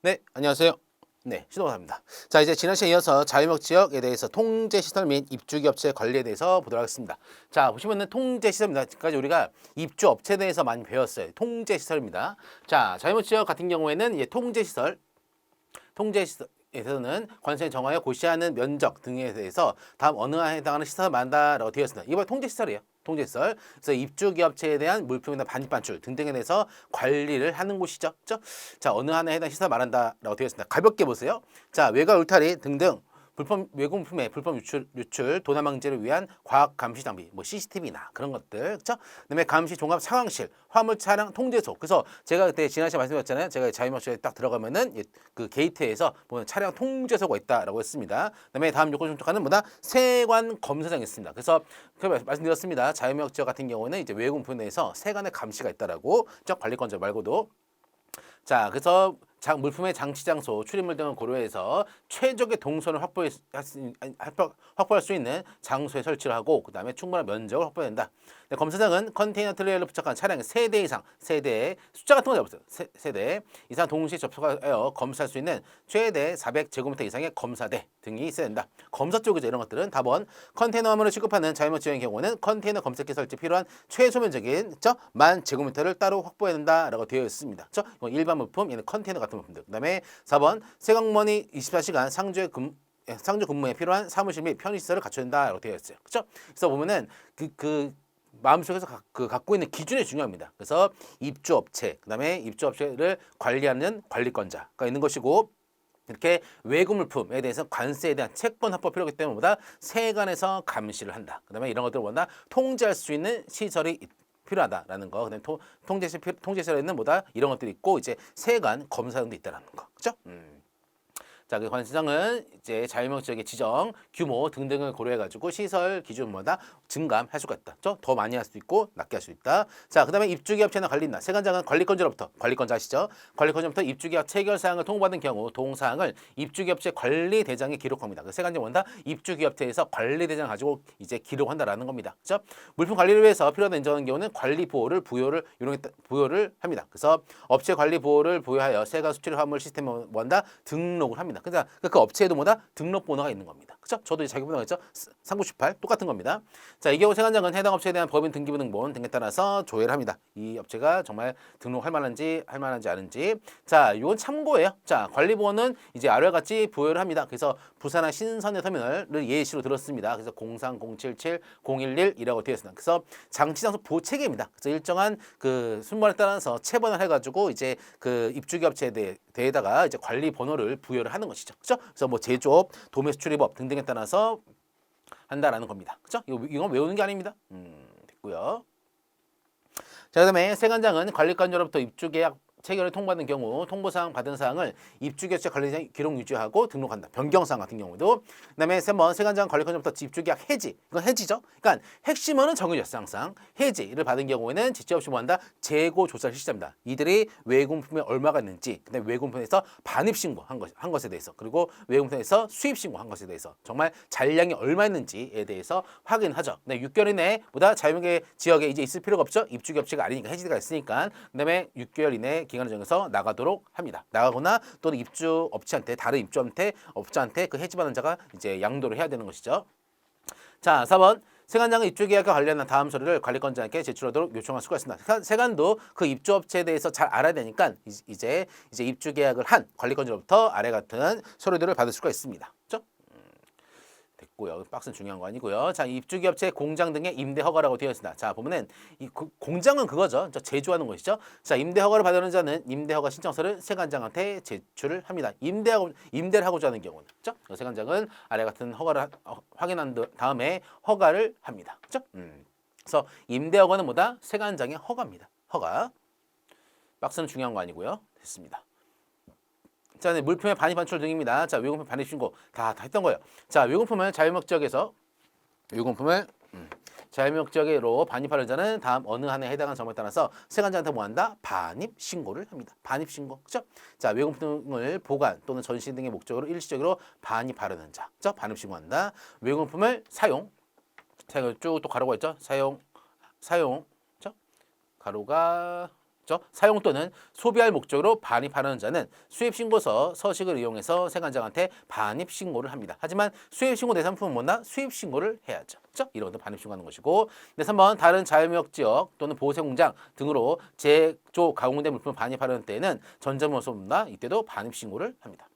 네, 안녕하세요. 네, 신호사입니다. 자, 이제 지난 시간에 이어서 자유무역 지역에 대해서 통제시설 및 입주기업체 관리에 대해서 보도록 하겠습니다. 자, 보시면은 통제시설입니다. 지금까지 우리가 입주업체에 대해서 많이 배웠어요. 통제시설입니다. 자, 자유무역 지역 같은 경우에는 이제 통제시설에서는 관세를 정하여 고시하는 면적 등에 대해서 다음 어느 하에 해당하는 시설을 만다라고 되어 있습니다. 이번 통제시설이에요. 통제시설. 그래서 입주기업체에 대한 물품이나 반입반출 등등에 대해서 관리를 하는 곳이죠. 그죠? 자, 어느 하나에 해당 시설 말한다라고 되어 있습니다. 가볍게 보세요. 자, 외과 울타리 등등 외국물품의 불법 유출, 도난 방지를 위한 과학 감시 장비, 뭐 CCTV나 그런 것들, 그렇죠? 그다음에 감시 종합 상황실, 화물 차량 통제소. 그래서 제가 그때 지난 시간에 말씀드렸잖아요. 제가 자유무역시에 딱 들어가면은 그 게이트에서 보면 차량 통제소가 있다라고 했습니다. 그다음에 다음 요건 선택하는 뭐다? 세관 검사장이 있습니다. 그래서 말씀드렸습니다. 자유무역 지역 같은 경우는 이제 외국물품에서 세관의 감시가 있다라고, 관리권자 말고도. 자, 그래서 물품의 장치 장소, 출입물 등을 고려해서 최적의 동선을 확보할 수 있는 장소에 설치를 하고 그다음에 충분한 면적을 확보해야 된다. 네, 검사장은 컨테이너 트레일러 부착한 차량 세대 이상, 세대의 숫자 같은 거 잡았어요. 세대 이상 동시에 접촉하여 검사할 수 있는 최대 400제곱미터 이상의 검사대 등이 있어야 된다. 검사 쪽이죠. 이런 것들은 답은 컨테이너 화물을 취급하는 자유무역 지역의 경우는 컨테이너 검색기 설치 필요한 최소 면적인 10,000제곱미터를 따로 확보해야 된다라고 되어 있습니다. 일반 물품, 얘는 컨테이너 같은 물품들. 그다음에 4번 세관원이 24시간 상주 근무에 필요한 사무실 및 편의시설을 갖춰야 된다라고 되어 있어요. 그렇죠? 그래서 보면은 마음속에서 갖고 있는 기준이 중요합니다. 그래서 입주업체, 그다음에 입주업체를 관리하는 관리권자가 있는 것이고, 이렇게 외국 물품에 대해서 관세에 대한 채권 확보 필요하기 때문에 세관에서 감시를 한다. 그다음에 이런 것들을 통제할 수 있는 시설이 필요하다라는 거. 그다음에 통제시설에는 이런 것들이 있고, 이제 세관 검사등도 있다라는 거. 그죠? 자, 그 관세청은 이제 자유무역 지역의 지정, 규모 등등을 고려해가지고 시설 기준마다 증감할 수가 있다. 더 많이 할 수도 있고 낮게 할 수 있다. 자, 그다음에 입주기업체나 관리인다. 세관장은 관리권자 아시죠? 관리권자부터 입주계약 체결 사항을 통보받은 경우 동사항을 입주기업체 관리대장에 기록합니다. 그 세관장 입주기업체에서 관리대장 가지고 이제 기록한다라는 겁니다. 그렇죠? 물품 관리를 위해서 필요한 인정하는 경우는 관리 보호를 부여를 합니다. 그래서 업체 관리 보호를 부여하여 세관 수출 화물 시스템에 등록을 합니다. 그러니까 그 업체에도 등록 번호가 있는 겁니다. 그렇죠? 저도 자기 번호가 있죠. 3918 똑같은 겁니다. 자, 이 경우 세관장은 해당 업체에 대한 법인 등기부 등본 등에 따라서 조회를 합니다. 이 업체가 정말 등록할 만한지 아닌지. 자, 이건 참고예요. 자, 관리 보호는 이제 아래와 같이 부여를 합니다. 그래서 부산항 신선의 터미널을 예시로 들었습니다. 그래서 03, 077, 011이라고 되어 있습니다. 그래서 장치 장소 보호 체계입니다. 그래서 일정한 그 순번에 따라서 체번을 해가지고 이제 그 입주기업체에 대해다가 이제 관리 번호를 부여를 하는 것이죠. 그렇죠? 그래서 뭐 제조업, 도매 수출입업 등등에 따라서 한다라는 겁니다. 그렇죠? 이건 외우는 게 아닙니다. 됐고요. 자, 그다음에 세관장은 관리관료로부터 입주계약 체결을 통보받은 경우 통보사항 받은 사항을 입주계약체 관리자 기록 유지하고 등록한다. 변경사항 같은 경우도. 그다음에 3번 세관장 관리관료부터 입주계약 해지. 이건 해지죠. 그러니까 핵심은 정해졌어 항상. 해지를 받은 경우에는 지체 없이 재고 조사를 실시합니다. 이들이 외국물품에 얼마가 있는지, 그다음에 외국물품에서 반입 신고한 것에 대해서, 그리고 외국물품에서 수입 신고한 것에 대해서 정말 잔량이 얼마 있는지에 대해서 확인하죠. 6개월 이내에 자유무역 지역에 이제 있을 필요가 없죠. 입주기업체가 아니니까 해지가 있으니까. 그다음에 6개월 이내 기간을 정해서 나가도록 합니다. 나가거나 또는 다른 입주업체한테 그 해지받은 자가 이제 양도를 해야 되는 것이죠. 자, 4번. 세관장은 입주계약과 관련한 다음 서류를 관리권자에게 제출하도록 요청할 수가 있습니다. 세관도 그 입주업체에 대해서 잘 알아야 되니까 이제 입주계약을 한 관리권자로부터 아래 같은 서류들을 받을 수가 있습니다. 그렇죠? 됐고요. 박스는 중요한 거 아니고요. 자, 입주기업체 공장 등의 임대 허가라고 되어 있습니다. 자, 보면은 공장은 그거죠. 제조하는 것이죠. 자, 임대 허가를 받는 자는 임대 허가 신청서를 세관장한테 제출을 합니다. 임대를 하고자 하는 경우는, 그렇죠? 세관장은 아래 같은 허가를 확인한 다음에 허가를 합니다. 그렇죠? 그래서 임대 허가는 세관장의 허가입니다. 허가. 박스는 중요한 거 아니고요. 됐습니다. 자, 네, 물품의 반입 반출 등입니다. 자, 외국품 반입 신고 다 했던 거예요. 자, 외국품을 자유무역 지역에서 자유무역 지역으로 반입하는 자는 다음 어느 한에 해당하는 점에 따라서 세관장한테 반입 신고를 합니다. 반입 신고. 그죠? 자, 외국품을 보관 또는 전시 등의 목적으로 일시적으로 반입하려는 자. 그죠? 반입 신고한다. 외국품을 사용을 쭉 또 가로가 있죠? 사용. 그죠? 가로가 사용 또는 소비할 목적으로 반입하는 자는 수입신고서 서식을 이용해서 세관장한테 반입신고를 합니다. 하지만 수입신고 내 상품은 뭐나 수입신고를 해야죠. 그렇죠? 이런 것도 반입신고하는 것이고. 네, 3번 다른 자유무역지역 또는 보세공장 등으로 제조 가공된 물품을 반입하려는 때에는 전자물소나 이때도 반입신고를 합니다.